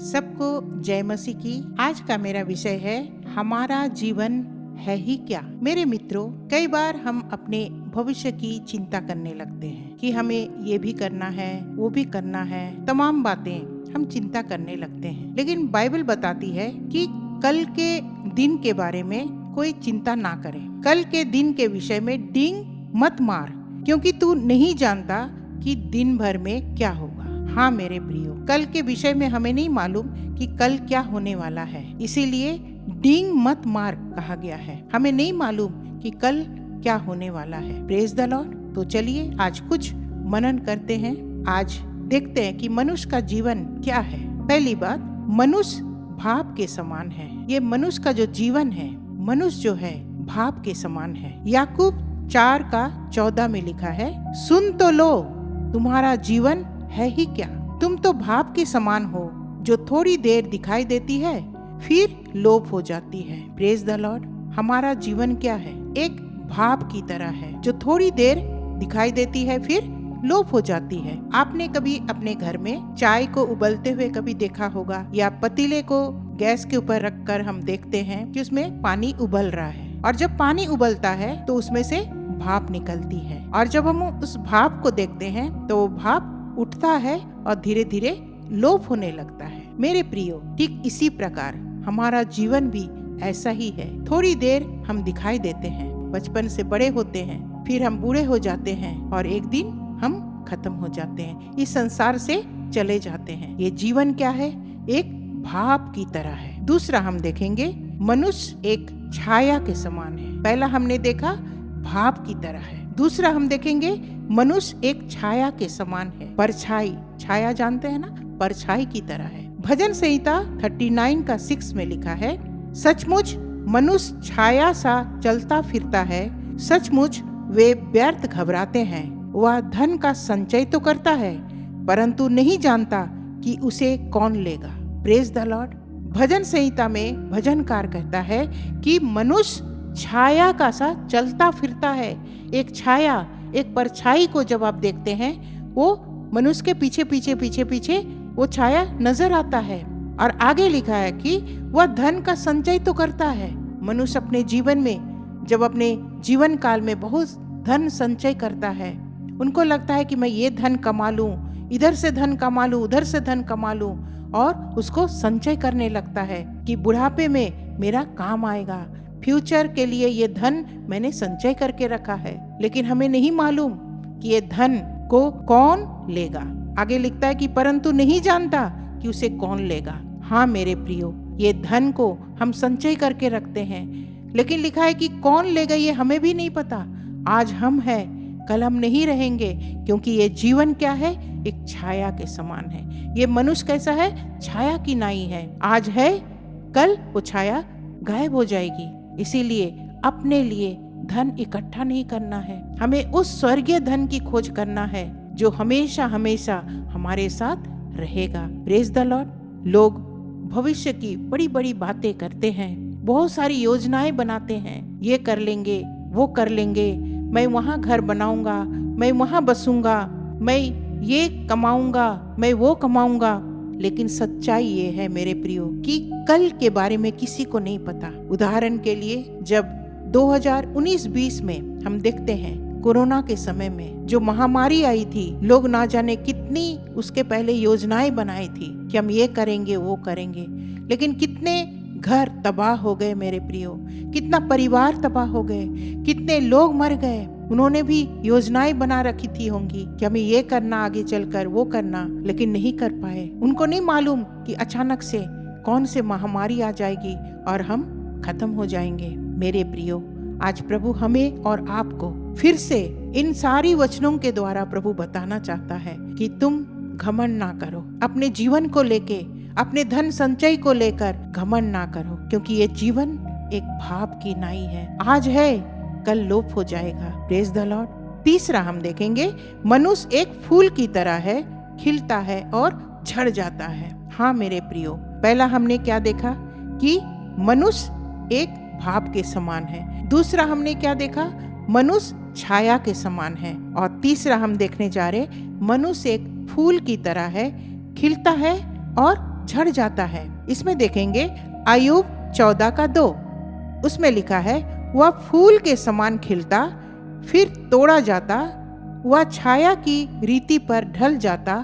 सबको जय मसीह की। आज का मेरा विषय है हमारा जीवन है ही क्या। मेरे मित्रों, कई बार हम अपने भविष्य की चिंता करने लगते हैं कि हमें ये भी करना है, वो भी करना है, तमाम बातें हम चिंता करने लगते हैं। लेकिन बाइबल बताती है कि कल के दिन के बारे में कोई चिंता ना करे। कल के दिन के विषय में डींग मत मार, क्योंकि तू नहीं जानता कि दिन भर में क्या होगा। हाँ मेरे प्रियो, कल के विषय में हमें नहीं मालूम कि कल क्या होने वाला है, इसीलिए डींग मत मार कहा गया है। हमें नहीं मालूम कि कल क्या होने वाला है। Praise the Lord. तो चलिए आज कुछ मनन करते हैं। आज देखते हैं कि मनुष्य का जीवन क्या है। पहली बात, मनुष्य भाप के समान है। ये मनुष्य का जो जीवन है, मनुष्य जो है भाप के समान है। याकूब 4:14 में लिखा है, सुन तो लो तुम्हारा जीवन है ही क्या। तुम तो भाप के समान हो, जो थोड़ी देर दिखाई देती है फिर लोप हो जाती है। Praise the Lord. हमारा जीवन क्या है? एक भाप की तरह है, जो थोड़ी देर दिखाई देती है फिर लोप हो जाती है। आपने कभी अपने घर में चाय को उबलते हुए कभी देखा होगा, या पतीले को गैस के ऊपर रखकर हम देखते हैं कि उसमें पानी उबल रहा है, और जब पानी उबलता है तो उसमें से भाप निकलती है, और जब हम उस भाप को देखते हैं तो वो भाप उठता है और धीरे धीरे लोप होने लगता है। मेरे प्रियो, ठीक इसी प्रकार हमारा जीवन भी ऐसा ही है। थोड़ी देर हम दिखाई देते हैं, बचपन से बड़े होते हैं, फिर हम बूढ़े हो जाते हैं और एक दिन हम खत्म हो जाते हैं, इस संसार से चले जाते हैं। ये जीवन क्या है? एक भाप की तरह है। दूसरा हम देखेंगे, मनुष्य एक छाया के समान है। पहला हमने देखा भाप की तरह है। दूसरा हम देखेंगे, मनुष्य एक छाया के समान है। परछाई, छाया जानते हैं ना, परछाई की तरह है। भजन संहिता 39:6 में लिखा है, सचमुच मनुष्य छाया सा चलता फिरता है, सचमुच वे व्यर्थ घबराते हैं। वह धन का संचय तो करता है, परंतु नहीं जानता कि उसे कौन लेगा। Praise the Lord. भजन संहिता में भजनकार कहता है कि मनुष्य छाया का सा चलता फिरता है। एक छाया, एक परछाई को जब आप देखते हैं, वो मनुष्य के पीछे पीछे पीछे पीछे वो छाया नजर आता है। और आगे लिखा है कि वह धन का संचय तो करता है। मनुष्य अपने जीवन में, जब अपने जीवन काल में बहुत धन संचय करता है, उनको लगता है कि मैं ये धन कमा लूं, इधर से धन कमा लूं, उधर से धन कमा लूं, और उसको संचय करने लगता है कि बुढ़ापे में मेरा काम आएगा, फ्यूचर के लिए ये धन मैंने संचय करके रखा है। लेकिन हमें नहीं मालूम कि ये धन को कौन लेगा। आगे लिखता है कि परंतु नहीं जानता कि उसे कौन लेगा। हाँ मेरे प्रियो, ये धन को हम संचय करके रखते हैं, लेकिन लिखा है कि कौन लेगा ये हमें भी नहीं पता। आज हम हैं, कल हम नहीं रहेंगे, क्योंकि ये जीवन क्या है? एक छाया के समान है। ये मनुष्य कैसा है? छाया की नाई है। आज है, कल वो छाया गायब हो जाएगी। इसीलिए अपने लिए धन इकट्ठा नहीं करना है, हमें उस स्वर्गीय धन की खोज करना है जो हमेशा हमेशा हमारे साथ रहेगा। Praise the Lord. लोग भविष्य की बड़ी बड़ी बातें करते हैं, बहुत सारी योजनाएं बनाते हैं, ये कर लेंगे, वो कर लेंगे, मैं वहाँ घर बनाऊंगा, मैं वहाँ बसूंगा, मैं ये कमाऊंगा, मैं वो कमाऊंगा। लेकिन सच्चाई ये है मेरे प्रियो कि कल के बारे में किसी को नहीं पता। उदाहरण के लिए, जब 2019-20 में हम देखते हैं, कोरोना के समय में जो महामारी आई थी, लोग ना जाने कितनी उसके पहले योजनाएं बनाई थी कि हम ये करेंगे, वो करेंगे, लेकिन कितने घर तबाह हो गए मेरे प्रियो, कितना परिवार तबाह हो गए, कितने लोग मर गए। उन्होंने भी योजनाएं बना रखी थी होंगी कि हमें ये करना, आगे चलकर वो करना, लेकिन नहीं कर पाए। उनको नहीं मालूम कि अचानक से कौन से महामारी आ जाएगी और हम खत्म हो जाएंगे। मेरे प्रियो, आज प्रभु हमें और आपको फिर से इन सारी वचनों के द्वारा प्रभु बताना चाहता है कि तुम घमंड ना करो। अपने जीवन को लेके, अपने धन संचय को लेकर घमंड ना करो, क्योंकि ये जीवन एक भाप की नाई है। आज है, कल लोप हो जाएगा। Praise the Lord. तीसरा हम देखेंगे, मनुष्य एक फूल की तरह है, खिलता है और झड़ जाता है। हाँ मेरे प्रियो, पहला हमने क्या देखा कि मनुष्य एक भाप के समान है। दूसरा हमने क्या देखा? मनुष्य छाया के समान है। और तीसरा हम देखने जा रहे, मनुष्य एक फूल की तरह है, खिलता है और झड़ जाता है। इसमें देखेंगे अय्यूब 14:2, उसमें लिखा है, वह फूल के समान खिलता, फिर तोड़ा जाता, वह छाया की रीति पर ढल जाता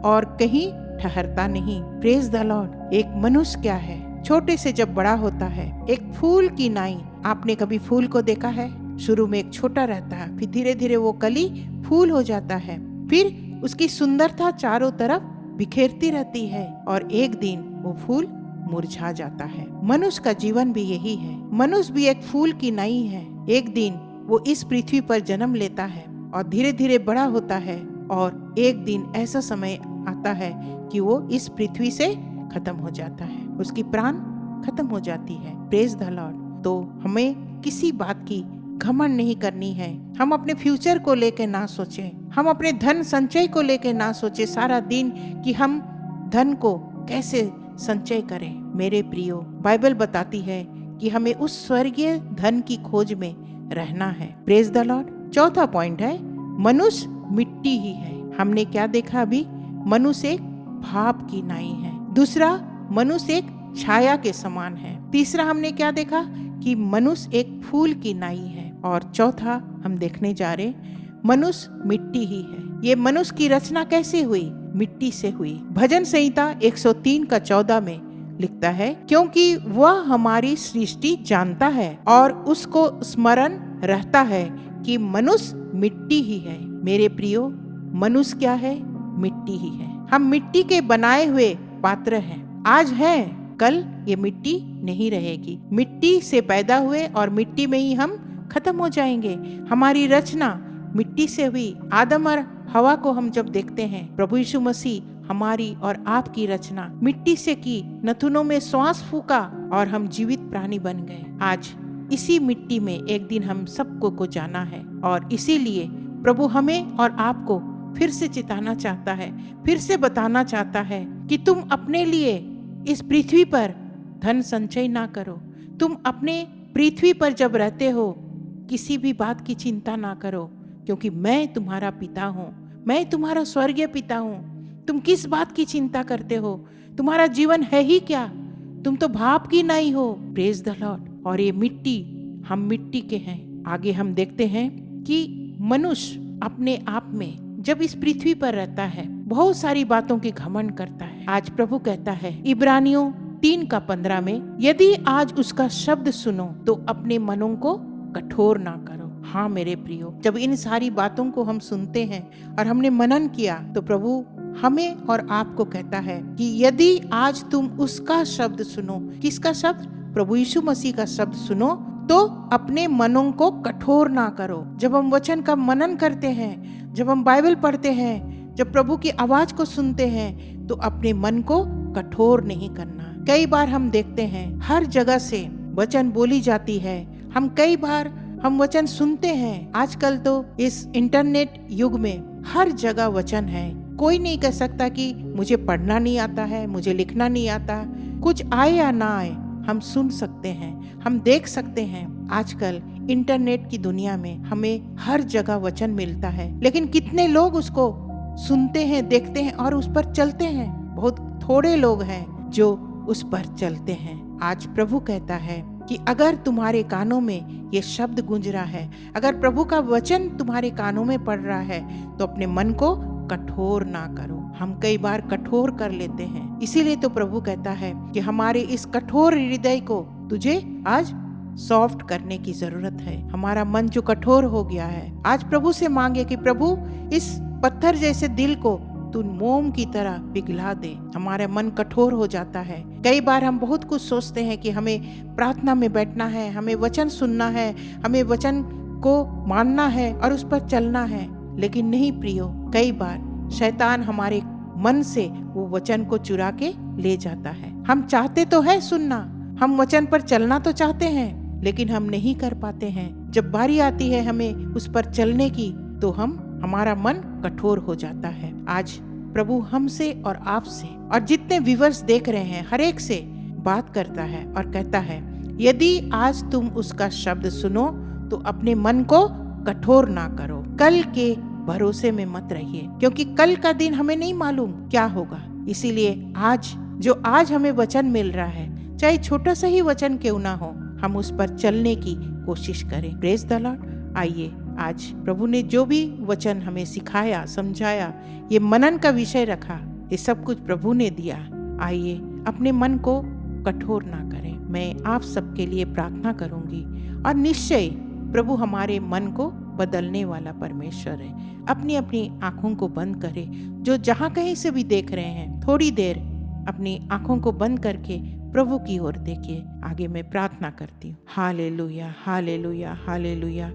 और कहीं ठहरता नहीं। Praise the Lord. एक मनुष्य क्या है, छोटे से जब बड़ा होता है, एक फूल की नाई। आपने कभी फूल को देखा है? शुरू में एक छोटा रहता है, फिर धीरे धीरे वो कली फूल हो जाता है, फिर उसकी सुंदरता चारों तरफ बिखेरती रहती है और एक दिन वो फूल मुरझा जाता है। मनुष्य का जीवन भी यही है। मनुष्य भी एक फूल की नाई है। एक दिन वो इस पृथ्वी पर जन्म लेता है और धीरे धीरे बड़ा होता है और एक दिन ऐसा समय आता है कि वो इस पृथ्वी से खत्म हो जाता है, उसकी प्राण खत्म हो जाती है। Praise the Lord. तो हमें किसी बात की घमंड नहीं करनी है। हम अपने फ्यूचर को लेकर ना सोचें, हम अपने धन संचय को लेकर ना सोचें सारा दिन कि हम धन को कैसे संचय करें। मेरे प्रियो, बाइबल बताती है कि हमें उस स्वर्गीय धन की खोज में रहना है। Praise the Lord. चौथा पॉइंट है, मनुष्य मिट्टी ही है। हमने क्या देखा अभी? मनुष्य एक भाप की नाई है। दूसरा, मनुष्य एक छाया के समान है। तीसरा हमने क्या देखा कि मनुष्य एक फूल की नाई है। और चौथा हम देखने जा रहे, मनुष्य मिट्टी ही है। ये मनुष्य की रचना कैसे हुई? मिट्टी से हुई। भजन संहिता 103:14 में लिखता है, क्योंकि वह हमारी सृष्टि जानता है और उसको स्मरण रहता है कि मनुष्य मिट्टी ही है। मेरे प्रियो, मनुष्य क्या है? मिट्टी ही है। हम मिट्टी के बनाए हुए पात्र हैं। आज है, कल ये मिट्टी नहीं रहेगी। मिट्टी से पैदा हुए और मिट्टी में ही हम खत्म हो जाएंगे। हमारी रचना मिट्टी से हुई। आदम और हवा को हम जब देखते हैं, प्रभु यीशु मसीह हमारी और आपकी रचना मिट्टी से की, नथुनों में श्वास फूका और हम जीवित प्राणी बन गए। आज इसी मिट्टी में एक दिन हम सबको को जाना है और इसीलिए प्रभु हमें और आपको फिर से चिताना चाहता है, फिर से बताना चाहता है कि तुम अपने लिए इस पृथ्वी पर धन संचय ना करो। तुम अपने पृथ्वी पर जब रहते हो, किसी भी बात की चिंता ना करो, क्योंकि मैं तुम्हारा पिता हूँ, मैं तुम्हारा स्वर्गीय पिता हूँ। तुम किस बात की चिंता करते हो? तुम्हारा जीवन है ही क्या? तुम तो भाप की नाई हो। Praise the Lord. और ये मिट्टी, हम मिट्टी के हैं। आगे हम देखते हैं कि मनुष्य अपने आप में जब इस पृथ्वी पर रहता है, बहुत सारी बातों की घमंड करता है। आज प्रभु कहता है इब्रानियों 3:15 में, यदि आज उसका शब्द सुनो तो अपने मनों को कठोर ना करो। हाँ मेरे प्रियो, जब इन सारी बातों को हम सुनते हैं और हमने मनन किया तो प्रभु हमें और आपको कहता है कि यदि आज तुम उसका शब्द सुनो। किसका शब्द? प्रभु यीशु मसीह का शब्द सुनो तो अपने मनों को कठोर ना करो। जब हम वचन का मनन करते हैं, जब हम बाइबल पढ़ते हैं, जब प्रभु की आवाज को सुनते हैं तो अपने मन को कठोर नहीं करना। कई बार हम देखते हैं हर जगह से वचन बोली जाती है, हम कई बार हम वचन सुनते हैं। आजकल तो इस इंटरनेट युग में हर जगह वचन है। कोई नहीं कह सकता कि मुझे पढ़ना नहीं आता है, मुझे लिखना नहीं आता। कुछ आए या ना आए, हम सुन सकते हैं, हम देख सकते हैं। आजकल इंटरनेट की दुनिया में हमें हर जगह वचन मिलता है, लेकिन कितने लोग उसको सुनते हैं, देखते हैं और उस पर चलते हैं? बहुत थोड़े लोग हैं जो उस पर चलते हैं। आज प्रभु कहता है कि अगर तुम्हारे कानों में ये शब्द गूंज रहा है, अगर प्रभु का वचन तुम्हारे कानों में पड़ रहा है, तो अपने मन को कठोर ना करो। हम कई बार कठोर कर लेते हैं, इसीलिए तो प्रभु कहता है कि हमारे इस कठोर हृदय को तुझे आज सॉफ्ट करने की जरूरत है। हमारा मन जो कठोर हो गया है, आज प्रभु से मांगे कि प्रभु इस पत्थर जैसे दिल को तू मोम की तरह पिघला दे। हमारा मन कठोर हो जाता है। कई बार हम बहुत कुछ सोचते हैं कि हमें प्रार्थना में बैठना है, हमें वचन सुनना है, हमें वचन को मानना है और उस पर चलना है, लेकिन नहीं प्रियो, कई बार शैतान हमारे मन से वो वचन को चुरा के ले जाता है। हम चाहते तो है सुनना, हम वचन पर चलना तो चाहते हैं, लेकिन हम नहीं कर पाते हैं। जब बारी आती है हमें उस पर चलने की, तो हमारा मन कठोर हो जाता है। आज प्रभु हमसे और आपसे और जितने व्यूअर्स देख रहे हैं, हर एक से बात करता है और कहता है, यदि आज तुम उसका शब्द सुनो तो अपने मन को कठोर ना करो। कल के भरोसे में मत रहिए, क्योंकि कल का दिन हमें नहीं मालूम क्या होगा। इसीलिए आज जो आज हमें वचन मिल रहा है, चाहे छोटा सा ही वचन क्यों ना हो, हम उस पर चलने की कोशिश करें। Praise the Lord. आइए, आज प्रभु ने जो भी वचन हमें सिखाया, समझाया, ये मनन का विषय रखा, ये सब कुछ प्रभु ने दिया। आइए, अपने मन को कठोर ना करें। मैं आप सबके लिए प्रार्थना करूंगी और निश्चय प्रभु हमारे मन को बदलने वाला परमेश्वर है। अपनी अपनी आंखों को बंद करें। जो जहां कहीं से भी देख रहे हैं, थोड़ी देर अपनी आंखों को बंद करके प्रभु की ओर देखिए। आगे मैं प्रार्थना करती हूँ। Hallelujah, hallelujah, hallelujah.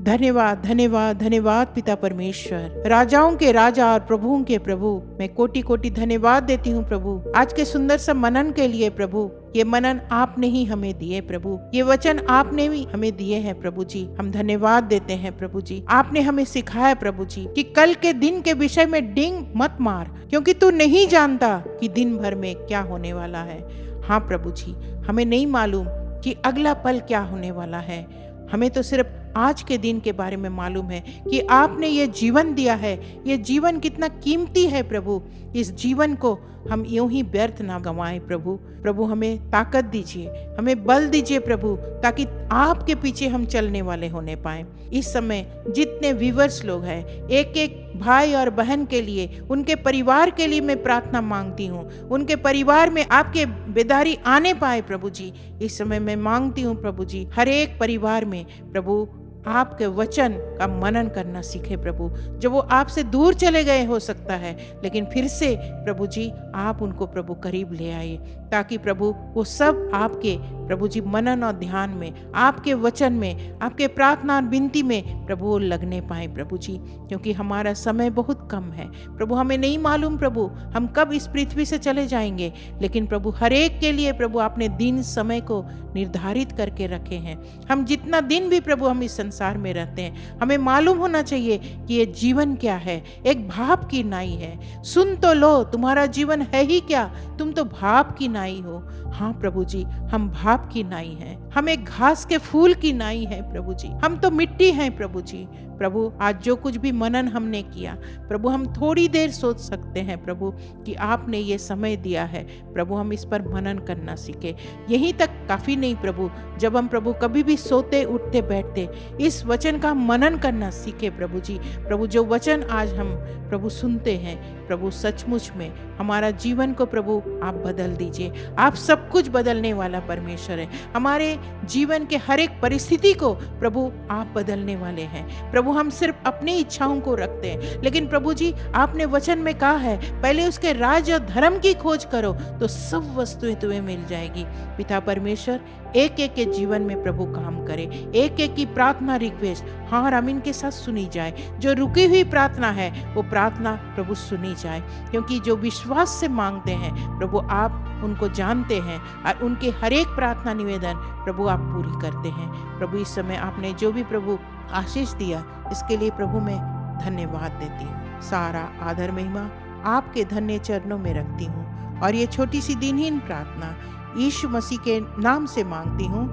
धन्यवाद, धन्यवाद, धन्यवाद पिता परमेश्वर, राजाओं के राजा और प्रभुओं के प्रभु। मैं कोटि कोटि धन्यवाद देती हूँ प्रभु, आज के सुंदर सा मनन के लिए प्रभु। ये मनन आपने ही हमें दिए प्रभु, ये वचन आपने भी हमें दिए हैं प्रभु जी। हम धन्यवाद देते हैं प्रभु जी। आपने हमें सिखाया प्रभु जी कि कल के दिन के विषय में डिंग मत मार, क्योंकि तू नहीं जानता कि दिन भर में क्या होने वाला है। हाँ प्रभु जी, हमें नहीं मालूम कि अगला पल क्या होने वाला है। हमें तो सिर्फ आज के दिन के बारे में मालूम है कि आपने ये जीवन दिया है। ये जीवन कितना कीमती है प्रभु। इस जीवन को हम यूं ही व्यर्थ ना गंवाएं प्रभु। प्रभु हमें ताकत दीजिए, हमें बल दीजिए प्रभु, ताकि आपके पीछे हम चलने वाले होने पाए। इस समय जितने व्यूअर्स लोग हैं, एक एक भाई और बहन के लिए, उनके परिवार के लिए मैं प्रार्थना मांगती हूँ। उनके परिवार में आपके बेदारी आने पाए प्रभु जी। इस समय मैं मांगती हूँ प्रभु जी, हर एक परिवार में प्रभु आपके वचन का मनन करना सीखे प्रभु। जब वो आपसे दूर चले गए हो सकता है, लेकिन फिर से प्रभु जी आप उनको प्रभु करीब ले आए, ताकि प्रभु वो सब आपके प्रभु जी मनन और ध्यान में, आपके वचन में, आपके प्रार्थना और विनती में प्रभु वो लगने पाए प्रभु जी। क्योंकि हमारा समय बहुत कम है प्रभु, हमें नहीं मालूम प्रभु हम कब इस पृथ्वी से चले जाएंगे, लेकिन प्रभु हर एक के लिए प्रभु आपने दिन समय को निर्धारित करके रखे हैं। हम जितना दिन भी प्रभु हम इस संसार में रहते हैं, हमें मालूम होना चाहिए कि ये जीवन क्या है। एक भाप की नाई है, सुन तो लो तुम्हारा जीवन है ही क्या, तुम तो भाप की नाई हो। हाँ प्रभु जी, हम भाप की नाई हैं, हम एक घास के फूल की नाई है प्रभु जी, हम तो मिट्टी हैं प्रभु जी। प्रभु आज जो कुछ भी मनन हमने किया प्रभु, हम थोड़ी देर सोच सकते हैं प्रभु कि आपने ये समय दिया है प्रभु, हम इस पर मनन करना सीखे। यहीं तक काफ़ी नहीं प्रभु, जब हम प्रभु कभी भी सोते उठते बैठते इस वचन का मनन करना सीखे प्रभु जी। प्रभु जो वचन आज हम प्रभु सुनते हैं प्रभु, सचमुच में हमारा जीवन को प्रभु आप बदल दीजिए। आप सब कुछ बदलने वाला परमेश्वर है। हमारे जीवन के हर एक परिस्थिति को प्रभु आप बदलने वाले हैं प्रभु। हम सिर्फ अपनी इच्छाओं को रखते हैं, लेकिन प्रभु जी आपने वचन में कहा है पहले उसके राज और धर्म की खोज करो तो सब वस्तुएं तुम्हें मिल जाएगी। पिता परमेश्वर एक एक के जीवन में प्रभु काम करे, एक एक की प्रार्थना रिक्वेस्ट हाँ और आमीन के साथ सुनी जाए। जो रुकी हुई प्रार्थना है वो प्रार्थना प्रभु सुनी जाए, क्योंकि जो विश्वास से मांगते हैं प्रभु आप उनको जानते हैं और उनके हर एक प्रार्थना निवेदन प्रभु आप पूरी करते हैं। प्रभु इस समय आपने जो भी प्रभु आशीष दिया इसके लिए प्रभु मैं धन्यवाद देती हूँ। सारा आदर महिमा आपके धन्य चरणों में रखती हूँ और ये छोटी सी दिनहीन प्रार्थना यीशु मसीह के नाम से मांगती हूँ।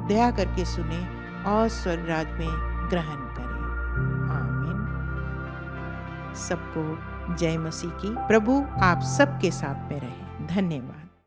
दया करके सुने और स्वर्ग राज में ग्रहण करें। आमीन। सबको जय मसीह की। प्रभु आप सबके साथ में रहे। धन्यवाद।